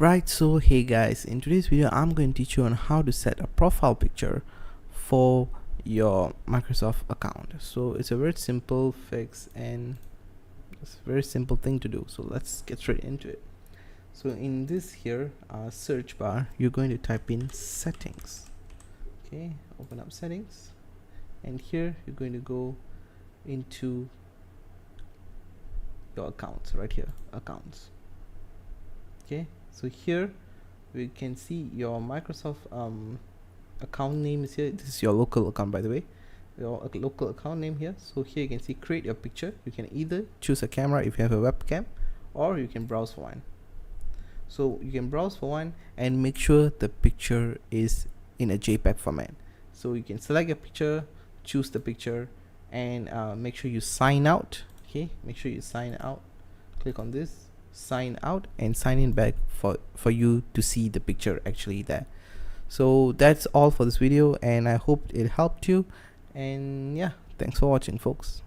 Right, so hey guys, in today's video I'm going to teach you on how to set a profile picture for your Microsoft account. So it's a very simple fix and it's a very simple thing to do. So let's get straight into it. So in this here search bar, you're going to type in settings. Okay, open up settings, and here you're going to go into your accounts. Right here, accounts. Okay, so here we can see your Microsoft account name is here. This is your local account, by the way, your local account name here. So here you can see create your picture. You can either choose a camera if you have a webcam, or you can browse for one. So you can browse for one and make sure the picture is in a JPEG format. So you can select a picture, choose the picture, and make sure you sign out. Okay, make sure you sign out, click on this, sign out, and sign in back for you to see the picture actually there. So that's all for this video, and I hope it helped you, and yeah, thanks for watching, folks.